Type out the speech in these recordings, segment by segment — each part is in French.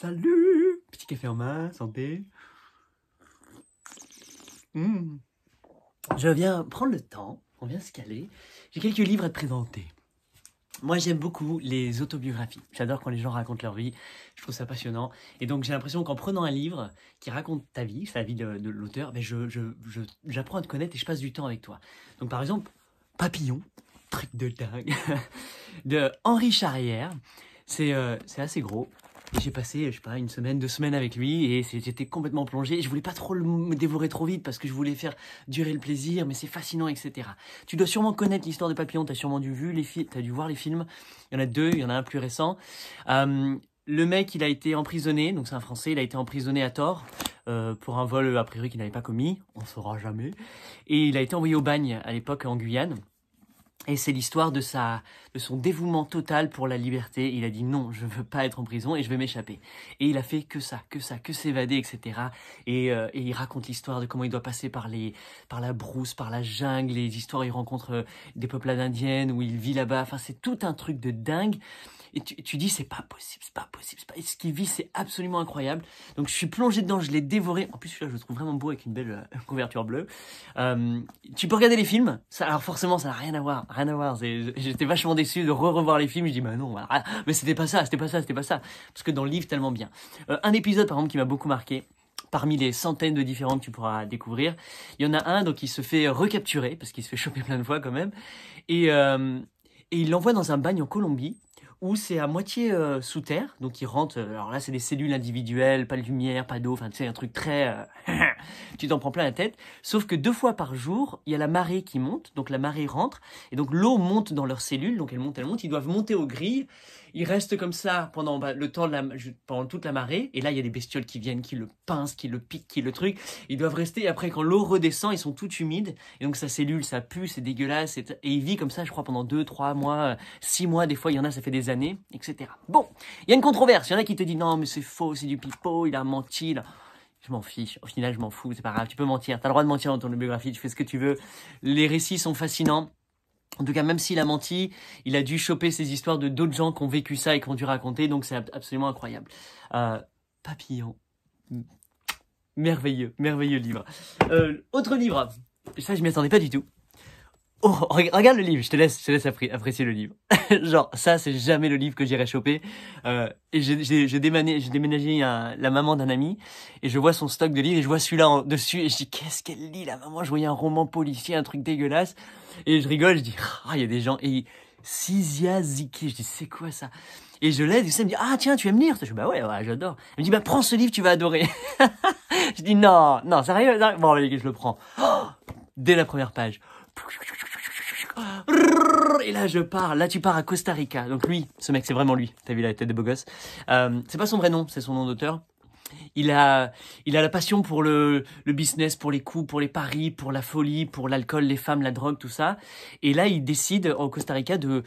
Salut! Petit café en main, santé. Je viens prendre le temps, on vient se caler. J'ai quelques livres à te présenter. Moi, j'aime beaucoup les autobiographies. J'adore quand les gens racontent leur vie. Je trouve ça passionnant. Et donc, j'ai l'impression qu'en prenant un livre qui raconte ta vie, la vie de l'auteur, ben j'apprends à te connaître et je passe du temps avec toi. Donc, par exemple, Papillon, truc de dingue, de Henri Charrière. C'est assez gros. Et j'ai passé, je sais pas, une semaine, 2 semaines avec lui et j'étais complètement plongé. Je voulais pas trop me dévorer trop vite parce que je voulais faire durer le plaisir, mais c'est fascinant, etc. Tu dois sûrement connaître l'histoire de Papillon, t'as sûrement dû voir les films. Il y en a deux, il y en a un plus récent. Le mec, il a été emprisonné, donc c'est un Français, il a été emprisonné à tort pour un vol a priori qu'il n'avait pas commis, on saura jamais. Et il a été envoyé au bagne à l'époque en Guyane. Et c'est l'histoire de son dévouement total pour la liberté. Il a dit non, je veux pas être en prison et je vais m'échapper. Et il a fait que s'évader, etc. Et il raconte l'histoire de comment il doit passer par la brousse, par la jungle, les histoires où il rencontre des peuplades indiennes, où il vit là-bas. Enfin, c'est tout un truc de dingue. Et tu dis, c'est pas possible. Et ce qu'il vit, c'est absolument incroyable. Donc, je suis plongé dedans, je l'ai dévoré. En plus, celui-là, je le trouve vraiment beau avec une belle couverture bleue. Tu peux regarder les films. Alors, forcément, ça n'a rien à voir. J'étais vachement déçu de revoir les films. Je dis, bah non, voilà. Mais c'était pas ça. Parce que dans le livre, tellement bien. Un épisode, par exemple, qui m'a beaucoup marqué. Parmi les centaines de différents que tu pourras découvrir, il y en a un, donc il se fait recapturer, parce qu'il se fait choper plein de fois quand même. Et il l'envoie dans un bagne en Colombie, où c'est à moitié sous terre, donc il rentre, alors là c'est des cellules individuelles, pas de lumière, pas d'eau, enfin tu sais un truc très, tu t'en prends plein la tête, sauf que 2 fois par jour, il y a la marée qui monte, donc la marée rentre, et donc l'eau monte dans leurs cellules, donc elle monte, ils doivent monter aux grilles, ils restent comme ça pendant le temps pendant toute la marée, et là il y a des bestioles qui viennent, qui le pincent, qui le piquent, qui le truc, ils doivent rester, et après quand l'eau redescend, ils sont toutes humides, et donc sa cellule, ça pue, c'est dégueulasse, et il vit comme ça je crois pendant 2-3 mois, 6 mois, des fois il y en a ça fait des années, etc. Bon, il y a une controverse, il y en a qui te disent non mais c'est faux, c'est du pipeau, il a menti, là. Je m'en fiche, au final je m'en fous, c'est pas grave, tu peux mentir, t'as le droit de mentir dans ton biographie, tu fais ce que tu veux, les récits sont fascinants. En tout cas, même s'il a menti, il a dû choper ces histoires de d'autres gens qui ont vécu ça et qui ont dû raconter, donc c'est absolument incroyable. Papillon, merveilleux livre. Autre livre, ça je m'y attendais pas du tout. Oh, regarde le livre, je te laisse apprécier le livre. Genre, ça, c'est jamais le livre que j'irai choper. Et j'ai déménagé la maman d'un ami, et je vois son stock de livres, et je vois celui-là dessus, et je dis, qu'est-ce qu'elle lit, la maman? Je voyais un roman policier, un truc dégueulasse. Et je rigole, je dis, ah, il y a des gens, et Sizia Ziki, je dis, c'est quoi ça? Et je l'aide, et ça me dit, ah, tiens, tu aimes lire? Je dis, bah ouais, j'adore. Elle me dit, bah, prends ce livre, tu vas adorer. Je dis, non, sérieux? Bon, allez, je le prends. Oh, dès la première page. Et là je pars, là tu pars à Costa Rica. Donc lui, ce mec c'est vraiment lui. T'as vu la tête de beau gosse. C'est pas son vrai nom, c'est son nom d'auteur. Il a la passion pour le business, pour les coups, pour les paris, pour la folie, pour l'alcool, les femmes, la drogue, tout ça. Et là il décide au Costa Rica de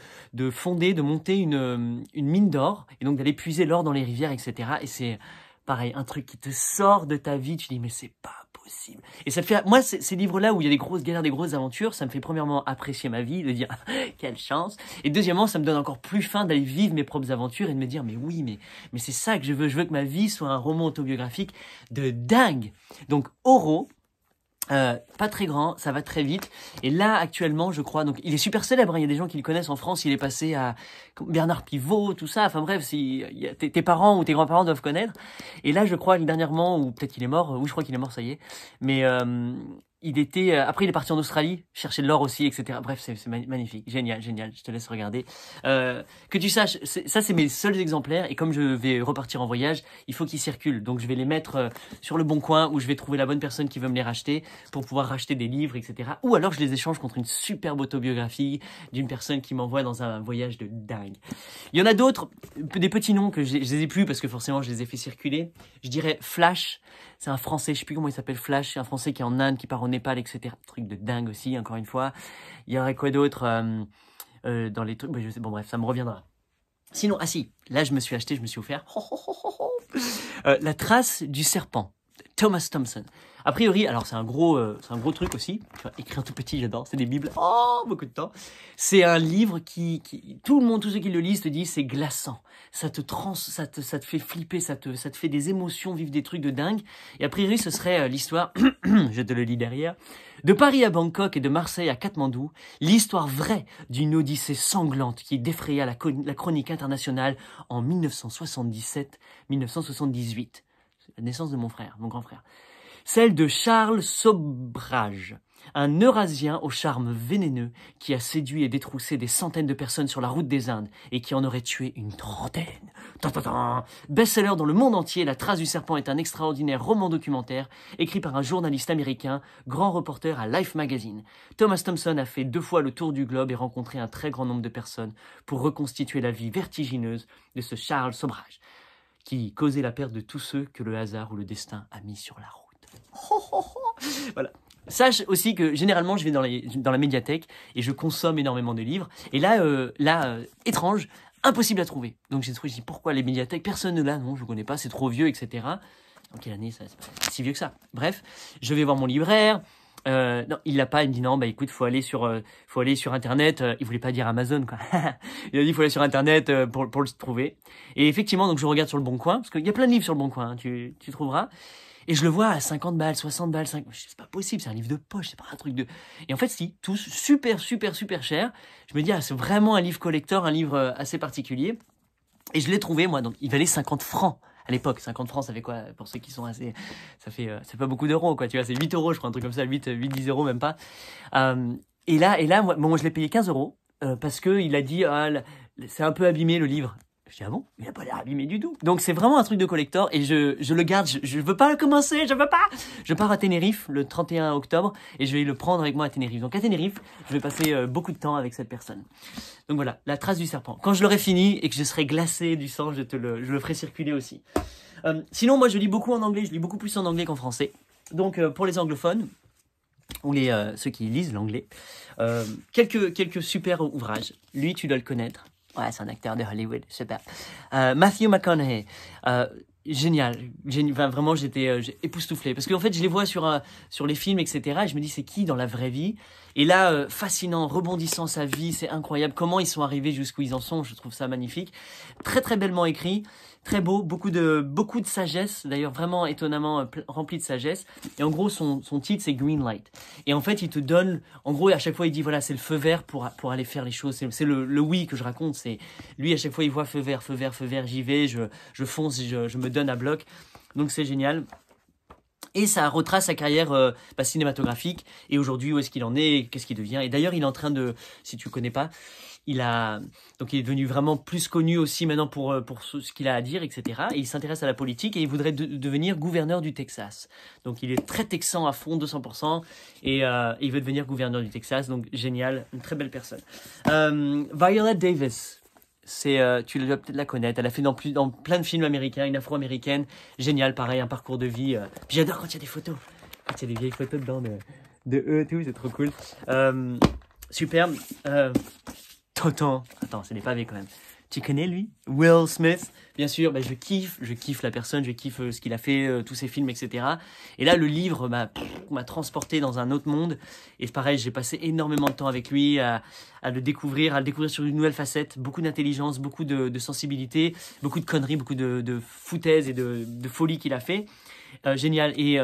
monter une mine d'or et donc d'aller puiser l'or dans les rivières, etc. Et c'est pareil, un truc qui te sort de ta vie. Tu dis mais c'est pas possible. Et ça te fait, moi, ces livres-là où il y a des grosses galères, des grosses aventures, ça me fait premièrement apprécier ma vie, de dire quelle chance. Et deuxièmement, ça me donne encore plus faim d'aller vivre mes propres aventures et de me dire mais oui, mais c'est ça que je veux. Je veux que ma vie soit un roman autobiographique de dingue. Donc Oro. Pas très grand, ça va très vite. Et là, actuellement, je crois, donc il est super célèbre. Hein, il y a des gens qui le connaissent en France. Il est passé à Bernard Pivot, tout ça. Enfin bref, tes parents ou tes grands-parents doivent connaître. Et là, je crois que dernièrement, ou peut-être qu'il est mort. Oui, je crois qu'il est mort, ça y est. Mais il était. Après, il est parti en Australie chercher de l'or aussi, etc. Bref, c'est magnifique, génial. Je te laisse regarder. Que tu saches, ça c'est mes seuls exemplaires. Et comme je vais repartir en voyage, il faut qu'ils circulent. Donc je vais les mettre sur le bon coin où je vais trouver la bonne personne qui veut me les racheter pour pouvoir racheter des livres, etc. Ou alors je les échange contre une superbe autobiographie d'une personne qui m'envoie dans un voyage de dingue. Il y en a d'autres, des petits noms que je les ai plus parce que forcément je les ai fait circuler. Je dirais Flash, c'est un Français, je sais plus comment il s'appelle, Flash, c'est un Français qui est en Inde, qui part au Népal, etc. Truc de dingue aussi, encore une fois. Il y aurait quoi d'autre dans les trucs, je sais, bon bref, ça me reviendra. Sinon, ah si, là je me suis offert La trace du serpent. Thomas Thompson. A priori, alors c'est un gros truc aussi. Tu vois, écrire tout petit, j'adore. C'est des bibles. Oh, beaucoup de temps. C'est un livre qui tout le monde, tous ceux qui le lisent te disent c'est glaçant. Ça te fait flipper, ça te fait des émotions, vivre des trucs de dingue. Et a priori, ce serait l'histoire, je te le lis derrière, de Paris à Bangkok et de Marseille à Katmandou, l'histoire vraie d'une odyssée sanglante qui défraya la chronique internationale en 1977-1978. La naissance de mon frère, mon grand frère. Celle de Charles Sobrage, un Eurasien au charme vénéneux qui a séduit et détroussé des centaines de personnes sur la route des Indes et qui en aurait tué une trentaine. Best-seller dans le monde entier, La Trace du Serpent est un extraordinaire roman documentaire écrit par un journaliste américain, grand reporter à Life Magazine. Thomas Thompson a fait 2 fois le tour du globe et rencontré un très grand nombre de personnes pour reconstituer la vie vertigineuse de ce Charles Sobrage, qui causait la perte de tous ceux que le hasard ou le destin a mis sur la route. Voilà. Sache aussi que généralement je vais dans la médiathèque et je consomme énormément de livres. Et là, étrange, impossible à trouver. Donc j'ai dit pourquoi les médiathèques, personne ne l'a, non, je ne connais pas, c'est trop vieux, etc. En quelle année ça, c'est pas si vieux que ça. Bref, je vais voir mon libraire. Non, il l'a pas. Il me dit non, bah écoute, faut aller sur internet. Il voulait pas dire Amazon, quoi. Il a dit faut aller sur internet pour le trouver. Et effectivement, donc je regarde sur le Bon Coin parce qu'il y a plein de livres sur le Bon Coin. Hein, tu trouveras. Et je le vois à 50 balles, 60 balles, c'est pas possible, c'est un livre de poche, c'est pas un truc de... Et en fait, si, tous super cher. Je me dis, ah, c'est vraiment un livre collector, un livre assez particulier. Et je l'ai trouvé, moi, donc il valait 50 francs. À l'époque, 50 francs, ça fait quoi? Pour ceux qui sont assez... c'est pas beaucoup d'euros, quoi, tu vois, c'est 8 euros, je crois, un truc comme ça, 10 euros, même pas. Et là, moi, je l'ai payé 15 euros, parce que il a dit, ah, c'est un peu abîmé, le livre. Je dis, ah bon? Il n'a pas l'air abîmé du tout. Donc, c'est vraiment un truc de collector et je le garde. Je veux pas le commencer, je veux pas. Je pars à Tenerife le 31 octobre et je vais le prendre avec moi à Tenerife. Donc, à Tenerife, je vais passer beaucoup de temps avec cette personne. Donc, voilà, La Trace du Serpent. Quand je l'aurai fini et que je serai glacé du sang, je le ferai circuler aussi. Sinon, moi, je lis beaucoup en anglais. Je lis beaucoup plus en anglais qu'en français. Donc, pour les anglophones, ou ceux qui lisent l'anglais, quelques super ouvrages. Lui, tu dois le connaître. Ouais, c'est un acteur de Hollywood, super. Matthew McConaughey, génial. Vraiment, j'étais époustouflé. Parce qu'en fait, je les vois sur les films, etc. Et je me dis, c'est qui dans la vraie vie? Et là, fascinant, rebondissant sa vie, c'est incroyable. Comment ils sont arrivés jusqu'où ils en sont, je trouve ça magnifique. Très, très bellement écrit. Très beau, beaucoup de sagesse, d'ailleurs vraiment étonnamment rempli de sagesse. Et en gros, son titre, c'est Green Light. Et en fait, il te donne, en gros, à chaque fois, il dit, voilà, c'est le feu vert pour aller faire les choses. C'est le oui que je raconte. C'est lui, à chaque fois, il voit feu vert, j'y vais, je fonce, je me donne à bloc. Donc, c'est génial. Et ça retrace sa carrière cinématographique. Et aujourd'hui, où est-ce qu'il en est, qu'est-ce qu'il devient. Et d'ailleurs, il est en train de, si tu ne connais pas, donc il est devenu vraiment plus connu aussi maintenant pour ce qu'il a à dire, etc. Et il s'intéresse à la politique et il voudrait devenir gouverneur du Texas. Donc il est très texan à fond, 200%, et il veut devenir gouverneur du Texas. Donc génial, une très belle personne. Viola Davis, tu dois peut-être la connaître. Elle a fait dans plein de films américains, une afro-américaine. Génial, pareil, un parcours de vie. Puis j'adore quand il y a des photos. Quand il y a des vieilles photos dedans de eux et tout, c'est trop cool. Superbe. Attends, c'est des pavés quand même. Tu connais lui? Will Smith, bien sûr, je kiffe la personne, je kiffe ce qu'il a fait, tous ses films, etc. Et là, le livre m'a transporté dans un autre monde. Et pareil, j'ai passé énormément de temps avec lui à le découvrir sur une nouvelle facette. Beaucoup d'intelligence, beaucoup de sensibilité, beaucoup de conneries, beaucoup de foutaises et de folie qu'il a fait. Génial. Et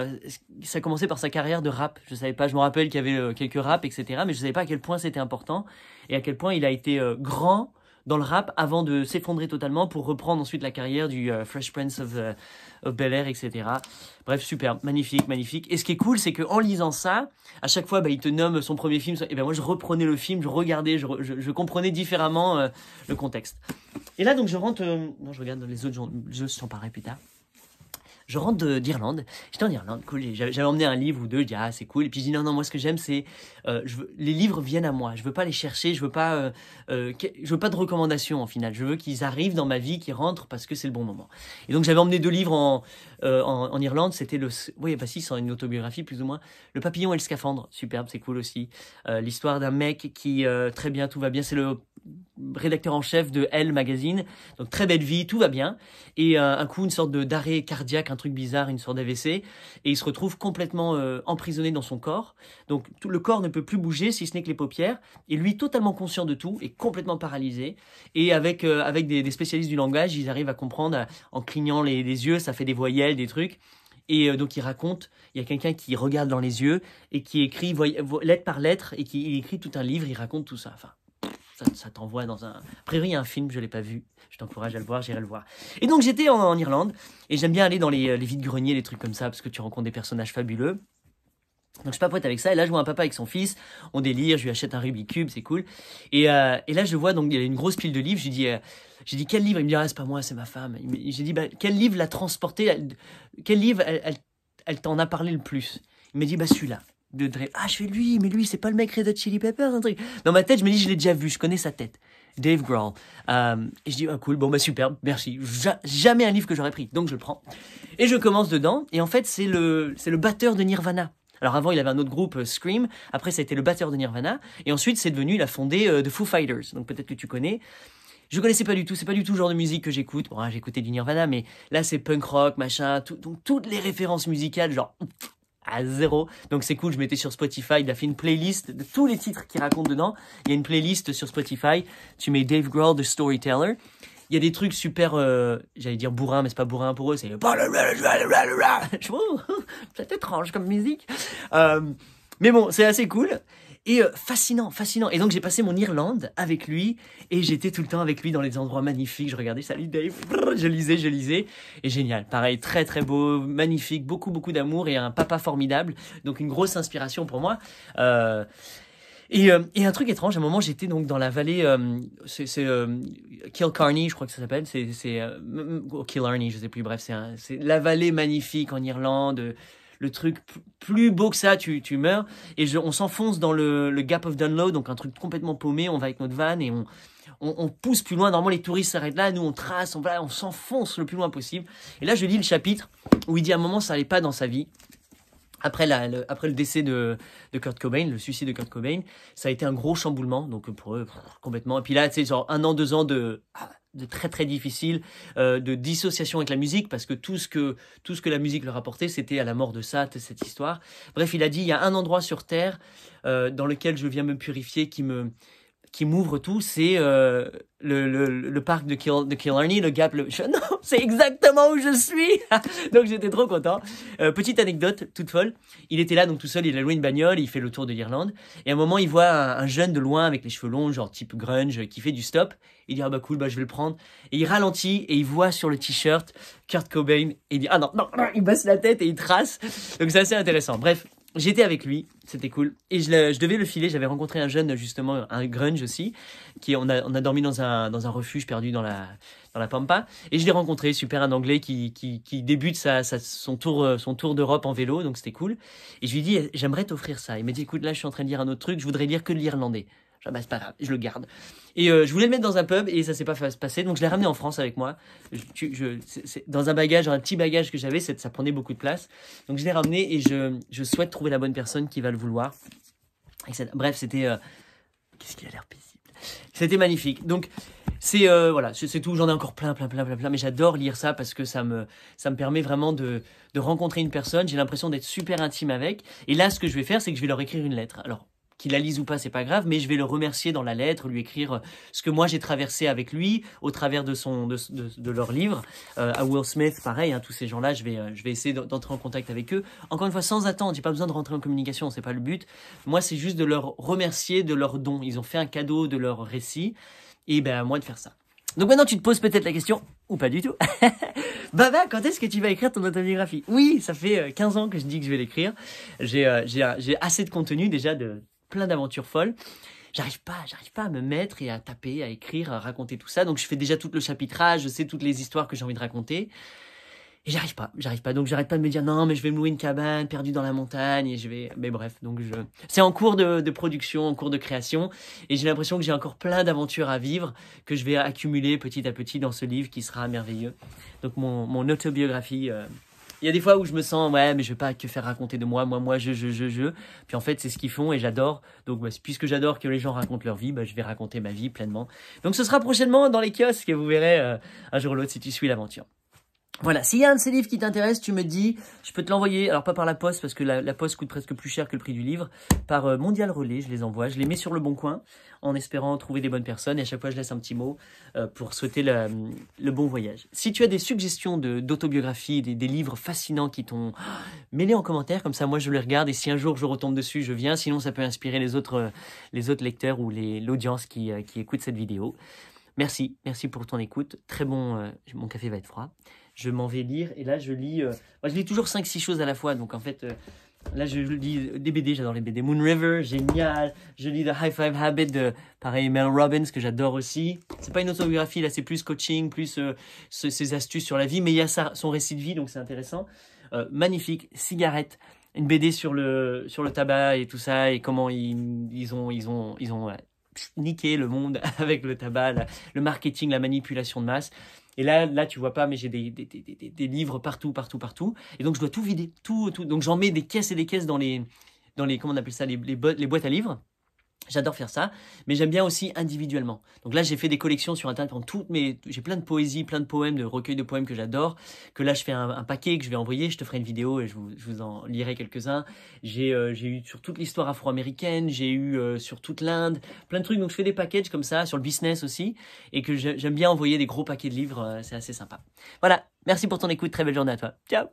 ça a commencé par sa carrière de rap. Je savais pas, je me rappelle qu'il y avait quelques raps, etc. Mais je savais pas à quel point c'était important et à quel point il a été grand dans le rap avant de s'effondrer totalement pour reprendre ensuite la carrière du Fresh Prince of Bel-Air, etc. Bref, super, magnifique. Et ce qui est cool, c'est qu'en lisant ça, à chaque fois, il te nomme son premier film. Et moi, je reprenais le film, je regardais, je comprenais différemment le contexte. Et là, donc, je rentre... non, je regarde dans les autres gens, je t'en parlerai plus tard. Je rentre d'Irlande. J'étais en Irlande, cool. J'avais emmené un livre ou deux. Je dis, ah, c'est cool. Et puis je dis, non, moi, ce que j'aime, c'est, les livres viennent à moi. Je veux pas les chercher. Je veux pas de recommandations, en final. Je veux qu'ils arrivent dans ma vie, qu'ils rentrent parce que c'est le bon moment. Et donc, j'avais emmené 2 livres en Irlande. C'était c'est une autobiographie, plus ou moins. Le papillon et le scaphandre. Superbe, c'est cool aussi. L'histoire d'un mec qui, très bien, tout va bien. C'est le rédacteur en chef de Elle Magazine. Donc, très belle vie, tout va bien. Et un coup, une sorte d'arrêt cardiaque, un truc bizarre, une sorte d'AVC, et il se retrouve complètement emprisonné dans son corps. Donc le corps ne peut plus bouger, si ce n'est que les paupières, et lui totalement conscient de tout, est complètement paralysé. Et avec des spécialistes du langage, ils arrivent à comprendre en clignant les yeux, ça fait des voyelles, des trucs. Et donc il raconte, il y a quelqu'un qui regarde dans les yeux et qui écrit lettre par lettre, et qui il écrit tout un livre, il raconte tout ça. Enfin, ça t'envoie dans un... A priori, il y a un film, je ne l'ai pas vu. Je t'encourage à le voir, j'irai le voir. Et donc, j'étais en Irlande, et j'aime bien aller dans les vides-greniers, les trucs comme ça, parce que tu rencontres des personnages fabuleux. Donc, je papote avec ça, et là, je vois un papa avec son fils, on délire, je lui achète un Rubik's Cube, c'est cool. Et là, je vois, donc, il y a une grosse pile de livres, j'ai dit, quel livre? Il me dit, ah, c'est pas moi, c'est ma femme. J'ai dit, bah, quel livre l'a transporté? Quel livre elle t'en a parlé le plus? Il m'a dit, bah, celui-là. Ah, je fais lui, mais lui, c'est pas le mec Red Hot Chili Peppers, un truc. Dans ma tête, je me dis, je l'ai déjà vu, je connais sa tête. Dave Grohl. Et je dis, ah, cool, bon, bah, superbe, merci. Jamais un livre que j'aurais pris, donc je le prends. Et je commence dedans, et en fait, c'est le batteur de Nirvana. Alors avant, il avait un autre groupe, Scream. Après, ça a été le batteur de Nirvana. Et ensuite, c'est devenu, il a fondé The Foo Fighters. Donc peut-être que tu connais. Je connaissais pas du tout, c'est pas du tout le genre de musique que j'écoute. Bon, j'écoutais du Nirvana, mais là, c'est punk rock, machin, donc toutes les références musicales, genre... à zéro. Donc c'est cool, je mettais sur Spotify, il a fait une playlist de tous les titres qu'il raconte dedans. Il y a une playlist sur Spotify, tu mets Dave Grohl, The Storyteller. Il y a des trucs super, j'allais dire bourrin, mais c'est pas bourrin pour eux, c'est... C'est étrange comme musique. Mais bon, c'est assez cool. Et fascinant. Et donc j'ai passé mon Irlande avec lui, et j'étais tout le temps avec lui dans les endroits magnifiques. Je regardais, salut Dave, je lisais, et génial. Pareil, très très beau, magnifique, beaucoup d'amour, et un papa formidable. Donc une grosse inspiration pour moi. Et un truc étrange, à un moment j'étais donc dans la vallée, Kilcarney, je crois que ça s'appelle, Killarney, je sais plus, bref, c'est la vallée magnifique en Irlande. Le truc plus beau que ça, tu meurs. Et on s'enfonce dans le Gap of Dunlow, donc un truc complètement paumé. On va avec notre van et on pousse plus loin. Normalement, les touristes s'arrêtent là. Nous, on trace, on s'enfonce le plus loin possible. Et là, je lis le chapitre où il dit à un moment, ça allait pas dans sa vie. Après le décès de Kurt Cobain, le suicide de Kurt Cobain, ça a été un gros chamboulement. Donc pour eux, complètement. Et puis là, tu sais, genre 1 an, 2 ans de très très difficile, de dissociation avec la musique, parce que tout ce que la musique leur apportait, c'était à la mort de cette histoire. Bref, il a dit, il y a un endroit sur Terre dans lequel je viens me purifier, qui m'ouvre tout, c'est le parc de Killarney, le Gap. Non, c'est exactement où je suis. Donc j'étais trop content. Petite anecdote toute folle. Il était là donc tout seul, il a loué une bagnole, il fait le tour de l'Irlande. Et à un moment, il voit un jeune de loin avec les cheveux longs, genre type grunge, qui fait du stop. Il dit, ah bah cool, bah je vais le prendre. Et il ralentit et il voit sur le t-shirt Kurt Cobain. Et il dit, ah non, il baisse la tête et il trace. Donc c'est assez intéressant. Bref. J'étais avec lui, c'était cool. Et je devais le filer, j'avais rencontré un jeune, justement, un grunge aussi, on a dormi dans un refuge perdu dans la Pampa. Et je l'ai rencontré, super, un Anglais qui débute son tour d'Europe en vélo, donc c'était cool. Et je lui ai dit, j'aimerais t'offrir ça. Il m'a dit, écoute, là, je suis en train de lire un autre truc, je voudrais lire que de l'irlandais. Je dis, bah, c'est pas grave, je le garde. Et je voulais le mettre dans un pub et ça s'est pas passé, donc je l'ai ramené en France avec moi. Dans un bagage, un petit bagage que j'avais, ça prenait beaucoup de place. Donc je l'ai ramené et je souhaite trouver la bonne personne qui va le vouloir. Bref, c'était... Qu'est-ce qui a l'air paisible. C'était magnifique. Donc voilà, c'est tout. J'en ai encore plein, mais j'adore lire ça parce que ça me permet vraiment de rencontrer une personne. J'ai l'impression d'être super intime avec. Et là, ce que je vais faire, c'est que je vais leur écrire une lettre. Alors, qu'il la lise ou pas, c'est pas grave, mais je vais le remercier dans la lettre, lui écrire ce que moi j'ai traversé avec lui au travers de leur livre. À Will Smith, pareil, hein, tous ces gens-là, je vais essayer d'entrer en contact avec eux. Encore une fois, sans attendre, j'ai pas besoin de rentrer en communication, c'est pas le but. Moi, c'est juste de leur remercier de leur don. Ils ont fait un cadeau de leur récit, et ben à moi de faire ça. Donc maintenant, tu te poses peut-être la question, ou pas du tout. Baba, quand est-ce que tu vas écrire ton autobiographie? Oui, ça fait 15 ans que je dis que je vais l'écrire. J'ai assez de contenu déjà, de plein d'aventures folles. J'arrive pas à me mettre et à taper, à écrire, à raconter tout ça. Donc je fais déjà tout le chapitrage, je sais toutes les histoires que j'ai envie de raconter. Et j'arrive pas. Donc j'arrête pas de me dire non, mais je vais me louer une cabane perdue dans la montagne et mais bref, donc c'est en cours de production, en cours de création, et j'ai l'impression que j'ai encore plein d'aventures à vivre que je vais accumuler petit à petit dans ce livre qui sera merveilleux. Donc mon autobiographie. Il y a des fois où je me sens, ouais, mais je vais pas que faire raconter de moi, je. Puis en fait, c'est ce qu'ils font et j'adore. Donc, puisque j'adore que les gens racontent leur vie, je vais raconter ma vie pleinement. Donc, ce sera prochainement dans les kiosques et vous verrez un jour ou l'autre si tu suis l'aventure. Voilà, s'il y a un de ces livres qui t'intéresse, tu me dis, je peux te l'envoyer, alors pas par la poste, parce que la poste coûte presque plus cher que le prix du livre, par Mondial Relais, je les envoie, je les mets sur le bon coin, en espérant trouver des bonnes personnes, et à chaque fois je laisse un petit mot pour souhaiter le bon voyage. Si tu as des suggestions d'autobiographies, des livres fascinants qui t'ont mets-les en commentaire, comme ça moi je les regarde, et si un jour je retombe dessus, je viens, sinon ça peut inspirer les autres lecteurs ou l'audience qui écoute cette vidéo. Merci pour ton écoute, très bon, mon café va être froid. Je m'en vais lire, et là je lis, moi je lis toujours 5-6 choses à la fois, donc en fait, là je lis des BD, j'adore les BD. Moon River, génial, je lis The High Five Habit de, pareil, Mel Robbins, que j'adore aussi. C'est pas une autobiographie, là c'est plus coaching, plus ses astuces sur la vie, mais il y a son récit de vie, donc c'est intéressant. Magnifique, Cigarette, une BD sur le tabac et tout ça, et comment ils ont niqué le monde avec le tabac, le marketing, la manipulation de masse. Et là, tu vois pas, mais j'ai des livres partout. Et donc, je dois tout vider, tout. Donc, j'en mets des caisses et des caisses dans les comment on appelle ça, les boîtes à livres. J'adore faire ça, mais j'aime bien aussi individuellement. Donc là, j'ai fait des collections sur Internet j'ai plein de poésie, plein de poèmes, de recueils de poèmes que j'adore, que là, je fais un paquet que je vais envoyer, je te ferai une vidéo et je vous en lirai quelques-uns. J'ai eu sur toute l'histoire afro-américaine, j'ai eu sur toute l'Inde, plein de trucs. Donc je fais des packages comme ça, sur le business aussi, et que j'aime bien envoyer des gros paquets de livres, c'est assez sympa. Voilà, merci pour ton écoute, très belle journée à toi. Ciao.